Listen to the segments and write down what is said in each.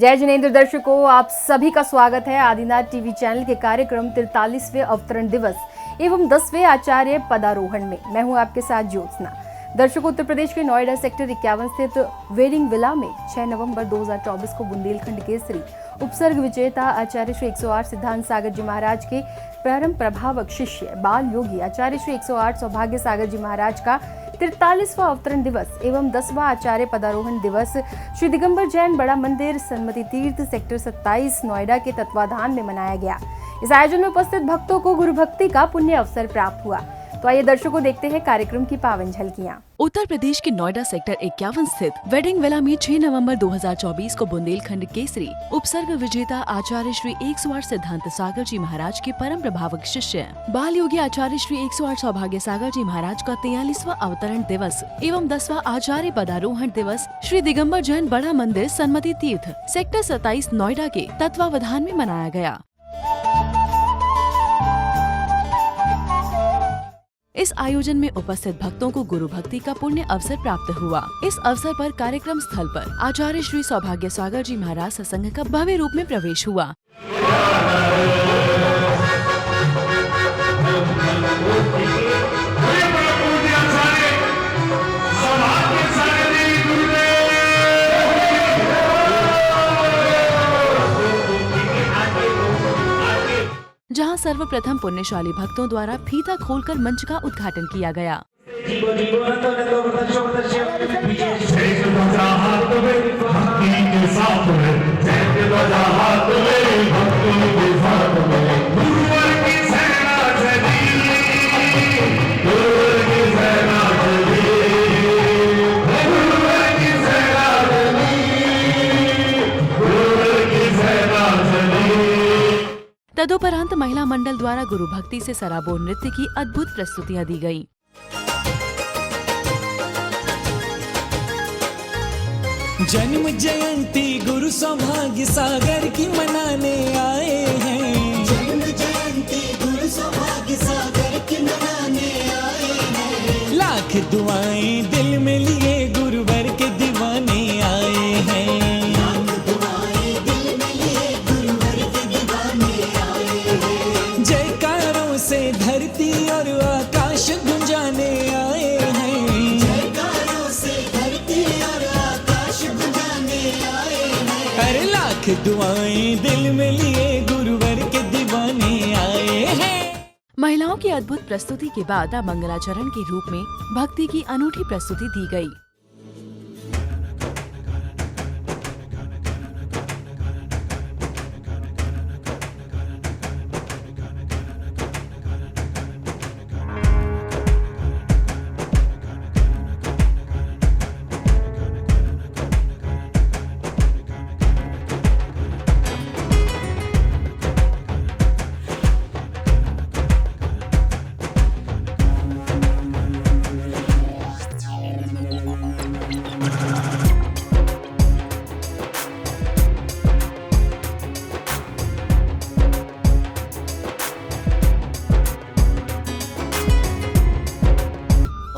जय जिनेंद्र दर्शकों, आप सभी का स्वागत है आदिनाथ टीवी चैनल के कार्यक्रम 43वें अवतरण दिवस एवं 10वें आचार्य पदारोहण में। मैं हूं आपके साथ ज्योत्सना। दर्शकों, उत्तर प्रदेश के नोएडा सेक्टर 51 स्थित वेडिंग विला में 6 नवंबर 2024 को बुंदेलखंड केसरी उपसर्ग विजेता आचार्य श्री 108 सिद्धांत सागर जी महाराज के परम प्रभावक शिष्य बाल योगी आचार्य श्री 108 सौभाग्य सागर जी महाराज का 43वां अवतरण दिवस एवं 10वां आचार्य पदारोहण दिवस श्री दिगंबर जैन बड़ा मंदिर सन्मति तीर्थ सेक्टर 27 नोएडा के तत्वाधान में मनाया गया। इस आयोजन में उपस्थित भक्तों को गुरु भक्ति का पुण्य अवसर प्राप्त हुआ। तो आइए दर्शकों देखते हैं कार्यक्रम की पावन झलकियां। उत्तर प्रदेश के नोएडा सेक्टर 51 स्थित वेडिंग विला में 6 नवंबर 2024 को बुंदेलखंड केसरी उपसर्ग विजेता आचार्य श्री 108 सिद्धांत सागर जी महाराज के परम प्रभावक शिष्य बाल योगी आचार्य श्री 108 सौभाग्य सागर जी महाराज का 43वां अवतरण दिवस एवं 10वां आचार्य पदारोहण दिवस श्री दिगंबर जैन बड़ा मंदिर सन्मति तीर्थ सेक्टर 27 नोएडा के तत्वावधान में मनाया गया। इस आयोजन में उपस्थित भक्तों को गुरु भक्ति का पुण्य अवसर प्राप्त हुआ। इस अवसर पर कार्यक्रम स्थल पर आचार्य श्री सौभाग्य सागर जी महाराज सत्संग का भव्य रूप में प्रवेश हुआ। जहां सर्वप्रथम पुण्यशाली भक्तों द्वारा फीता खोलकर मंच का उद्घाटन किया गया। तदुपरांत महिला मंडल द्वारा गुरु भक्ति से सराबोर नृत्य की अद्भुत प्रस्तुतियां दी गयी। जन्म जयंती गुरु सौभाग्य सागर की मनाने आए हैं। जन्म जयंती गुरु सौभाग्य सागर की मनाने आए हैं। लाख दुआएं दिल में लिए गुरुवर के दीवाने आए हैं। लाख दुआएं दिल में लिए गुरुवर के दीवाने आए हैं। जयकारों से धरती और आकाश गुंजाने आए हैं। जयकारों से धरती और आकाश गुंजाने आए हैं। हर लाख दुआएं दिल में लिए गुरुवर के दीवाने आए हैं। महिलाओं की अद्भुत प्रस्तुति के बाद मंगलाचरण के रूप में भक्ति की अनूठी प्रस्तुति दी गई।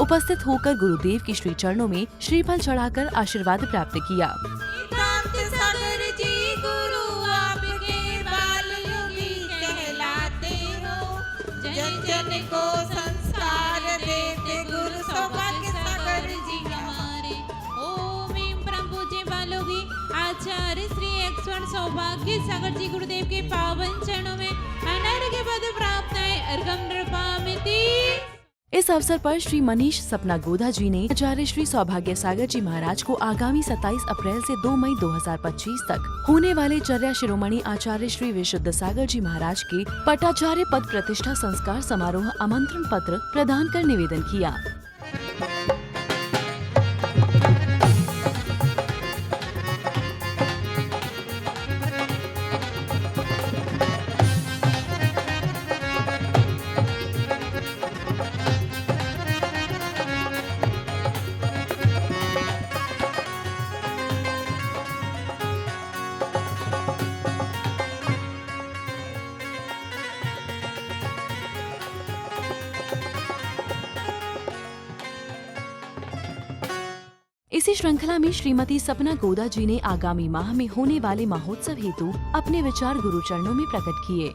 उपस्थित होकर गुरुदेव के श्री चरणों में श्रीफल चढ़ाकर आशीर्वाद प्राप्त किया। सागर जी गुरु आपके बाल योगी कहलाते हो। जन जन को संस्कार देते गुरु सौभाग्य सागर जी हमारे। ओम एम प्रभु जी बालोगी आचार्य श्री 108 सौभाग्य सागर जी गुरुदेव के पावन चरणों में अनर्घ्य पद प्राप्त है। अर्घम नृपामिति। इस अवसर पर श्री मनीष सपना गोधा जी ने आचार्य श्री सौभाग्य सागर जी महाराज को आगामी 27 अप्रैल से 2 मई 2025 तक होने वाले चर्या शिरोमणि आचार्य श्री विशुद्ध सागर जी महाराज के पटाचार्य पद प्रतिष्ठा संस्कार समारोह आमंत्रण पत्र प्रदान कर निवेदन किया। इसी श्रृंखला में श्रीमती सपना गोदा जी ने आगामी माह में होने वाले महोत्सव हेतु अपने विचार गुरु चरणों में प्रकट किए।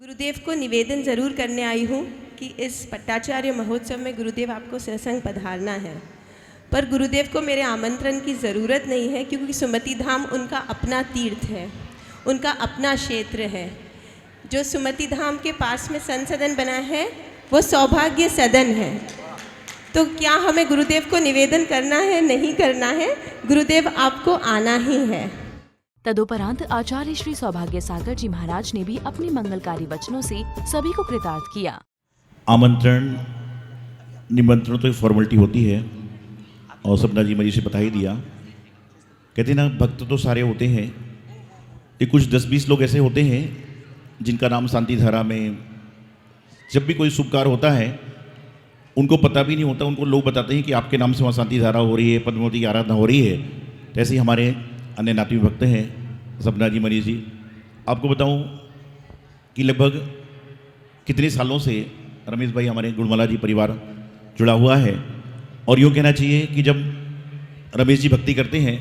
गुरुदेव को निवेदन जरूर करने आई हूँ कि इस पट्टाचार्य महोत्सव में गुरुदेव आपको सत्संग पधारना है, पर गुरुदेव को मेरे आमंत्रण की ज़रूरत नहीं है, क्योंकि सुमति धाम उनका अपना तीर्थ है, उनका अपना क्षेत्र है। जो सुमति धाम के पास में संसदन बना है वो सौभाग्य सदन है। तो क्या हमें गुरुदेव को निवेदन करना है? नहीं करना है, गुरुदेव आपको आना ही है। तदुपरांत आचार्य श्री सौभाग्य सागर जी महाराज ने भी अपने मंगलकारी वचनों से सभी को कृतार्थ किया। आमंत्रण निमंत्रण तो एक फॉर्मेलिटी होती है, और सपना जी मुझे से बता ही दिया। कहते ना, भक्त तो सारे होते हैं, ये कुछ 10-20 लोग ऐसे होते हैं जिनका नाम शांति धारा में जब भी कोई शुभ कार्य होता है उनको पता भी नहीं होता, उनको लोग बताते हैं कि आपके नाम से वहाँ शांति धारा हो रही है, पद्मावती की आराधना हो रही है। तो ऐसे ही हमारे अन्य नाती भक्त हैं सपना जी मनीष जी। आपको बताऊं कि लगभग कितने सालों से रमेश भाई हमारे गुणमाला जी परिवार जुड़ा हुआ है, और यूँ कहना चाहिए कि जब रमेश जी भक्ति करते हैं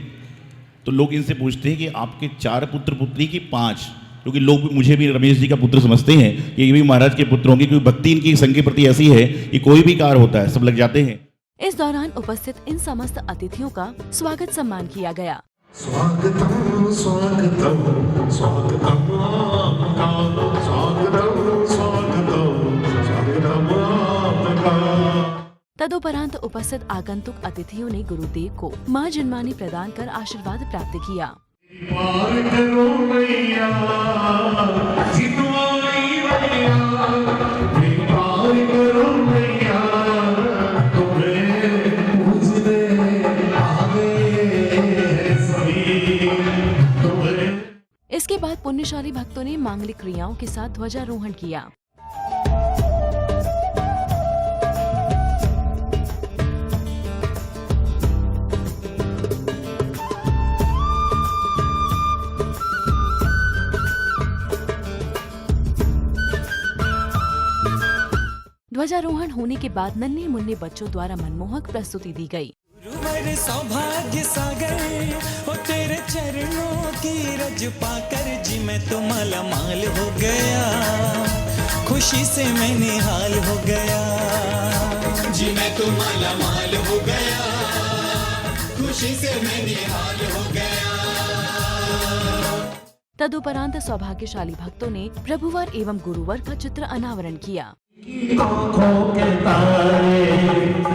तो लोग इनसे पूछते हैं कि आपके 4 पुत्र पुत्री की 5, क्योंकि लोग मुझे भी रमेश जी का पुत्र समझते हैं कि ये भी महाराज के पुत्र होंगे, क्योंकि भक्ति इनकी संघ के प्रति ऐसी है कि कोई भी कार्य होता है सब लग जाते हैं। इस दौरान उपस्थित इन समस्त अतिथियों का स्वागत सम्मान किया गया। स्वागतम स्वागतम स्वागतम आपका, स्वागतम स्वागतम स्वागतम आपका। तदुपरांत उपस्थित आगंतुक अतिथियों ने गुरुदेव को मां जन्मानी प्रदान कर आशीर्वाद प्राप्त किया। पार करो मैया, जितवाई मैया, पार करो मैया, तुम्हें पूजने आ गए सभी तुम्हें। इसके बाद पुण्यशाली भक्तों ने मांगलिक क्रियाओं के साथ ध्वजारोहण किया। ध्वजारोहण होने के बाद नन्हे मुन्ने बच्चों द्वारा मनमोहक प्रस्तुति दी गई। गुरुवर सौभाग्य सागर हो, तेरे चरणों की रज पाकर जी मैं तो माला माल हो गया, खुशी से मैं निहाल हो गया। जी मैं तो माला माल हो गया, खुशी से मैं निहाल हो गया। तदुपरांत सौभाग्यशाली भक्तों ने प्रभुवर एवं गुरुवर का चित्र अनावरण किया। आँखों के तारे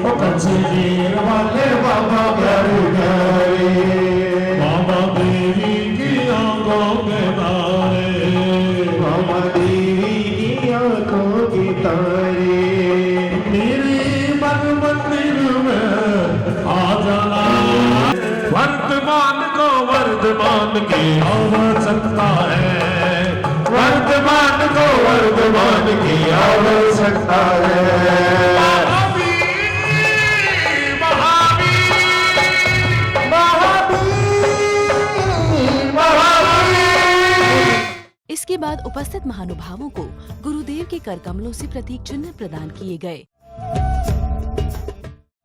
ओ कचरे वाले बाबा प्यारे प्यारे, बाबा देवी की आँखों के तारे, बाबा देवी की आँखों के तारे, मेरे मन मंदिर में आ जाना। वर्तमान को वर्तमान की आवश्यकता है, वर्तमान को वर्तमान की आवश्यकता है। इसके बाद उपस्थित महानुभावों को गुरुदेव के कर कमलों से प्रतीक चिन्ह प्रदान किए गए।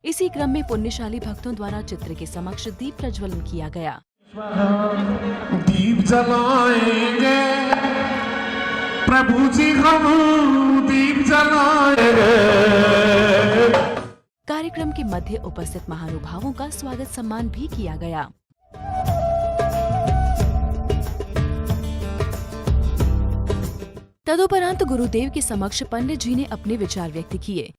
इसी क्रम में पुण्यशाली भक्तों द्वारा चित्र के समक्ष दीप प्रज्वलन किया गया। दीप जलाएंगे प्रभु जी, हम दीप जलाएंगे। कार्यक्रम के मध्य उपस्थित महानुभावों का स्वागत सम्मान भी किया गया। तदुपरांत गुरुदेव के समक्ष पंडित जी ने अपने विचार व्यक्त किए।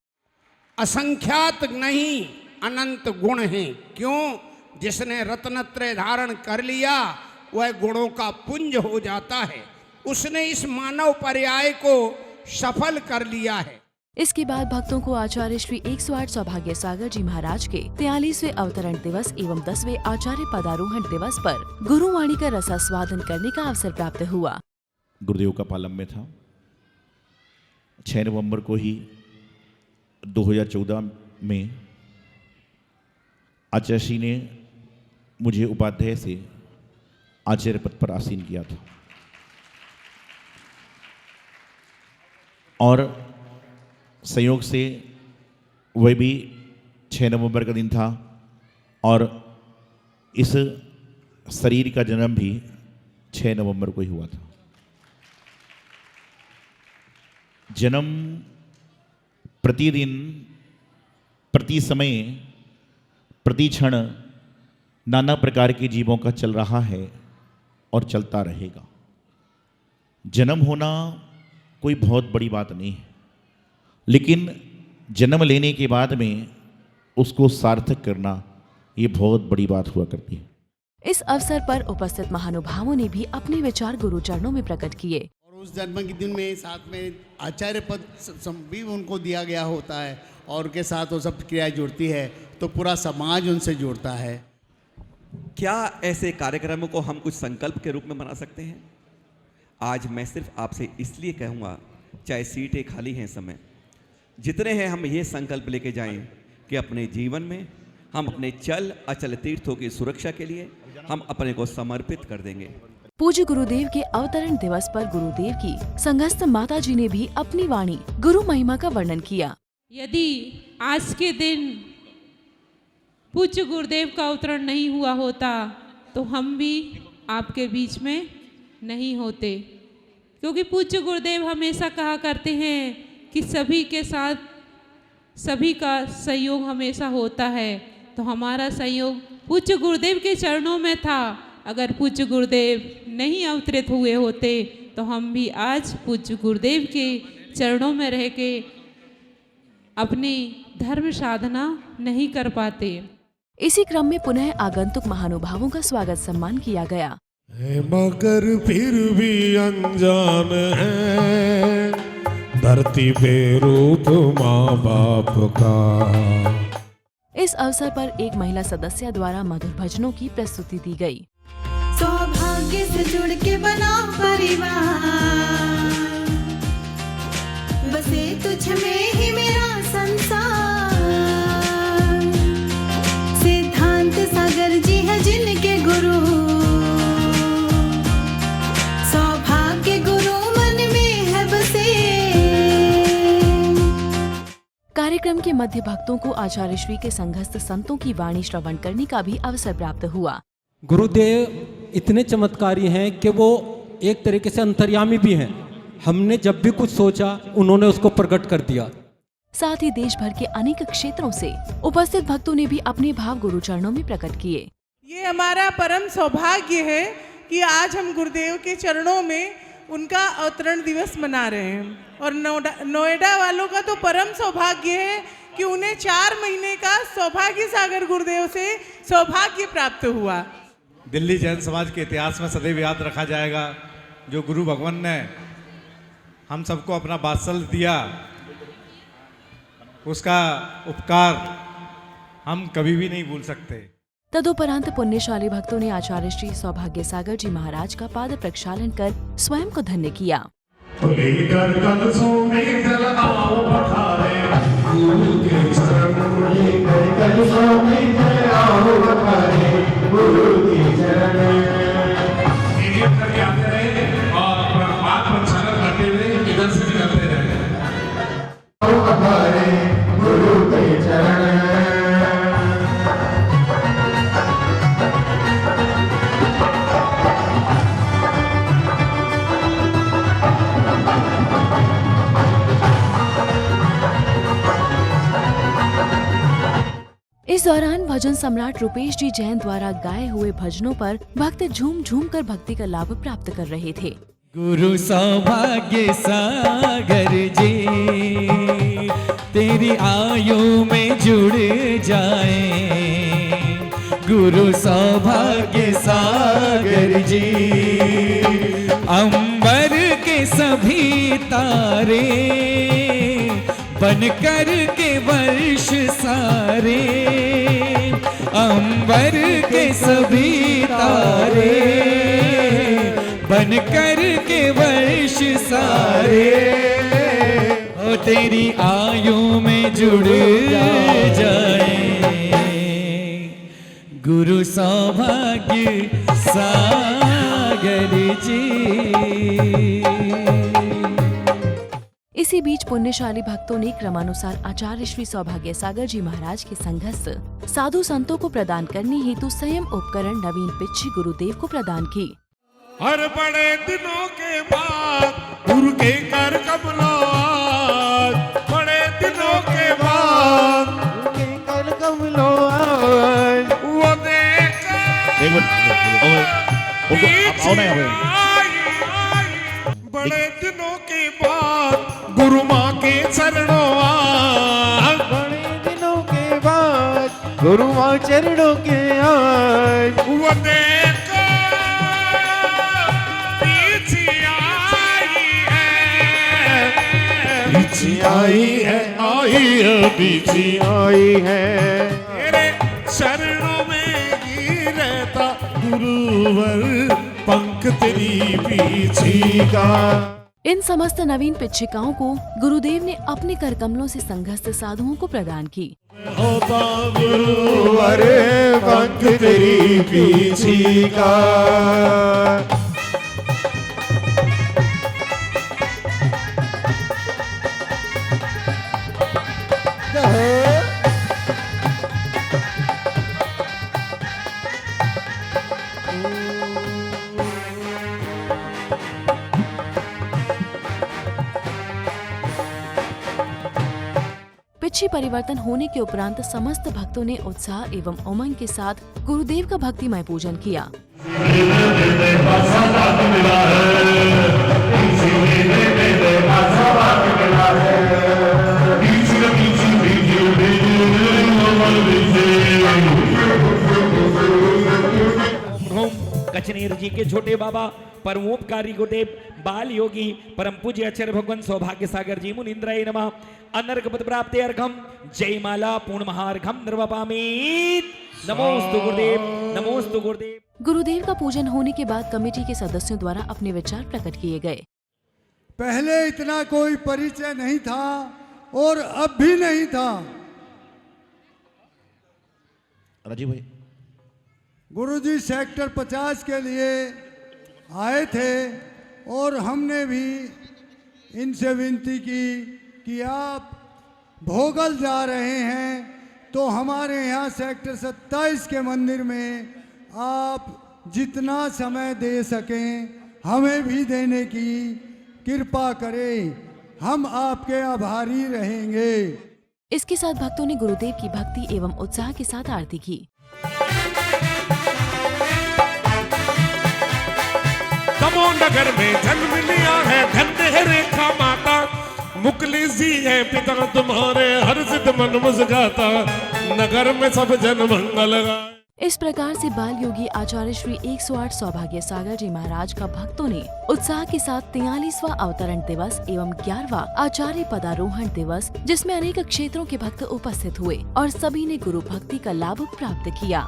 असंख्यात नहीं अनंत गुण हैं, क्यों? जिसने रत्नत्रय धारण कर लिया वह गुणों का पुंज हो जाता है, उसने इस मानव पर्याय को सफल कर लिया है। इसके बाद भक्तों को आचार्य श्री 108 सौभाग्य सागर जी महाराज के 43वें अवतरण दिवस एवं 10वें आचार्य पदारोहण दिवस पर गुरुवाणी का रसास्वादन करने का अवसर प्राप्त हुआ। गुरुदेव का पालम में था। 6 नवंबर को ही 2014 में आचार्य श्री ने मुझे उपाध्याय से आचार्य पद पर आसीन किया था, और संयोग से वह भी 6 नवंबर का दिन था, और इस शरीर का जन्म भी 6 नवंबर को ही हुआ था। जन्म प्रतिदिन, प्रति समय, प्रति क्षण नाना प्रकार के जीवों का चल रहा है और चलता रहेगा। जन्म होना कोई बहुत बड़ी बात नहीं है, लेकिन जन्म लेने के बाद में उसको सार्थक करना ये बहुत बड़ी बात हुआ करती है। इस अवसर पर उपस्थित महानुभावों ने भी अपने विचार गुरु चरणों में प्रकट किए। और उस जन्म के दिन में साथ में आचार्य पद भी उनको दिया गया होता है और उनके साथ वो सब क्रियाएं जुड़ती है, तो पूरा समाज उनसे जुड़ता है। क्या ऐसे कार्यक्रमों को हम कुछ संकल्प के रूप में बना सकते हैं? आज मैं सिर्फ आपसे इसलिए कहूँगा, चाहे सीटें खाली हैं, समय जितने हैं, हम ये संकल्प लेके जाएं कि अपने जीवन में हम अपने चल अचल तीर्थों की सुरक्षा के लिए हम अपने को समर्पित कर देंगे। पूज्य गुरुदेव के अवतरण दिवस पर गुरुदेव की संघस्थ माता जी ने भी अपनी वाणी गुरु महिमा का वर्णन किया। यदि आज के दिन पूज्य गुरुदेव का अवतरण नहीं हुआ होता तो हम भी आपके बीच में नहीं होते, क्योंकि पूज्य गुरुदेव हमेशा कहा करते हैं कि सभी के साथ सभी का सहयोग हमेशा होता है। तो हमारा सहयोग पूज्य गुरुदेव के चरणों में था। अगर पूज्य गुरुदेव नहीं अवतरित हुए होते तो हम भी आज पूज्य गुरुदेव के चरणों में रह के अपनी धर्म साधना नहीं कर पाते। इसी क्रम में पुनः आगंतुक महानुभावों का स्वागत सम्मान किया गया। मगर फिर भी अनजान है धरती पे रूप माँ बाप का। इस अवसर पर एक महिला सदस्य द्वारा मधुर भजनों की प्रस्तुति दी गई। सौभाग्य से जुड़ के बना परिवार, बसे तुझ में ही मेरा संसार। सिद्धांत सागर जी है जिनके गुरु, सौभाग्य गुरु मन में है बसे। कार्यक्रम के मध्य भक्तों को आचार्य श्री के संघस्थ संतों की वाणी श्रवण करने का भी अवसर प्राप्त हुआ। गुरुदेव इतने चमत्कारी हैं कि वो एक तरीके से अंतर्यामी भी हैं। हमने जब भी कुछ सोचा उन्होंने उसको प्रकट कर दिया। साथ ही देश भर के अनेक क्षेत्रों से उपस्थित भक्तों ने भी अपने भाव गुरु चरणों में प्रकट किए। ये हमारा परम सौभाग्य है कि आज हम गुरुदेव के चरणों में उनका अवतरण दिवस मना रहे हैं। और नोएडा वालों का तो परम सौभाग्य है कि उन्हें 4 महीने का सौभाग्य सागर गुरुदेव से सौभाग्य प्राप्त हुआ। दिल्ली जैन समाज के इतिहास में सदैव याद रखा जाएगा जो गुरु भगवान ने हम सबको अपना वात्सल्य दिया, उसका उपकार हम कभी भी नहीं भूल सकते। तदुपरांत पुण्यशाली भक्तों ने आचार्य श्री सौभाग्य सागर जी महाराज का पाद प्रक्षालन कर स्वयं को धन्य किया। लेकर कलशों में जल आओ पधारे गुरु के चरण, लेकर कलशों में जल आओ पधारे गुरु के चरण। ये करके आते रहे और बात प्रक्षालन करते हुए इधर से भी करते रहे। आओ पधारे गुरु के चरण। इस दौरान भजन सम्राट रूपेश जी जैन द्वारा गाए हुए भजनों पर भक्त झूम झूम कर भक्ति का लाभ प्राप्त कर रहे थे। गुरु सौभाग्य सागर जी तेरी आयु में जुड़ जाए। गुरु सौभाग्य सागर जी अंबर के सभी तारे बन कर के वर्ष सारे। अंबर के सभी तारे बन कर के वर्ष सारे ओ तेरी आयु में जुड़ जाए। गुरु सौभाग्य सागर जी। इसी बीच पुण्यशाली भक्तों ने क्रमानुसार आचार्य श्री सौभाग्य सागर जी महाराज के संघस्थ साधु संतों को प्रदान करने हेतु संयम उपकरण नवीन पिच्छी गुरुदेव को प्रदान की। हर बड़े दिनों के बाद गुरु के कर कमलो आज, बड़े दिनों के बाद गुरु के कर कमलो आज, वो देखा बड़े दिनों के बाद गुरु माँ के चरणों आज, बड़े दिनों के बाद गुरु माँ चरणों के आज, वो देखा पीछे आई है पीछे आई है, तेरे चरणों में ही रहता गुरुवर पंख तेरी पीछी का। इन समस्त नवीन पिच्छिकाओं को गुरुदेव ने अपने कर कमलों से संघस्थ साधुओं को प्रदान की। होता गुरुवर पंख तेरी पीछी का। पिच्छी परिवर्तन होने के उपरांत समस्त भक्तों ने उत्साह एवं उमंग के साथ गुरुदेव का भक्तिमय पूजन किया। कचनेर जी के छोटे बाबा परमोपकारी गुरुदेव बाल योगी परम पूज्य आचार्य भगवान सौभाग्य सागर जी मुनिंद्राय नमः। अनर्घ पद प्राप्ति अर्घम जय माला पूर्ण महार्घम निर्वपामीत। नमोस्तु गुरुदेव, नमोस्तु गुरुदेव। गुरुदेव का पूजन होने के बाद कमेटी के सदस्यों द्वारा अपने विचार प्रकट किए गए। पहले इतना कोई परिचय नहीं था और अब भी नहीं था। राजीव भाई, गुरुजी सेक्टर 50 के लिए आए थे और हमने भी इनसे विनती की कि आप भोगल जा रहे हैं तो हमारे यहाँ सेक्टर 27 के मंदिर में आप जितना समय दे सकें हमें भी देने की कृपा करें, हम आपके आभारी रहेंगे। इसके साथ भक्तों ने गुरुदेव की भक्ति एवं उत्साह के साथ आरती की। तमो नगर में जन्म लिया है धन्य रेखा माता, मुकलिस जी है पिता तुम्हारे हर सिद्ध मन मुस्काता, नगर में सब जन मंगल गाए। इस प्रकार से बाल योगी आचार्य श्री 108 सौभाग्य सागर जी महाराज का भक्तों ने उत्साह के साथ 43वां अवतरण दिवस एवं 11वां आचार्य पदारोहण दिवस, जिसमें अनेक क्षेत्रों के भक्त उपस्थित हुए और सभी ने गुरु भक्ति का लाभ प्राप्त किया।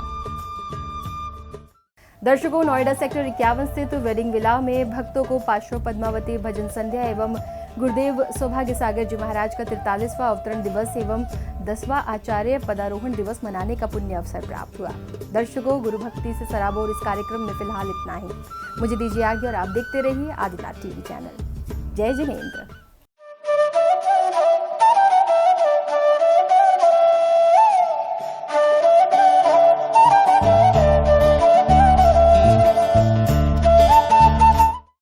दर्शकों, नोएडा सेक्टर 51 स्थित वेडिंग विला में भक्तों को पार्श्व पद्मावती भजन संध्या एवं गुरुदेव सौभाग्य सागर जी महाराज का 43वां अवतरण दिवस एवं 10वां आचार्य पदारोहण दिवस मनाने का पुण्य अवसर प्राप्त हुआ। दर्शकों, गुरु भक्ति से सराबोर इस कार्यक्रम में फिलहाल इतना ही। मुझे दीजिए आज्ञा और आप देखते रहिए आदिनाथ टीवी चैनल। जय जिनेंद्र।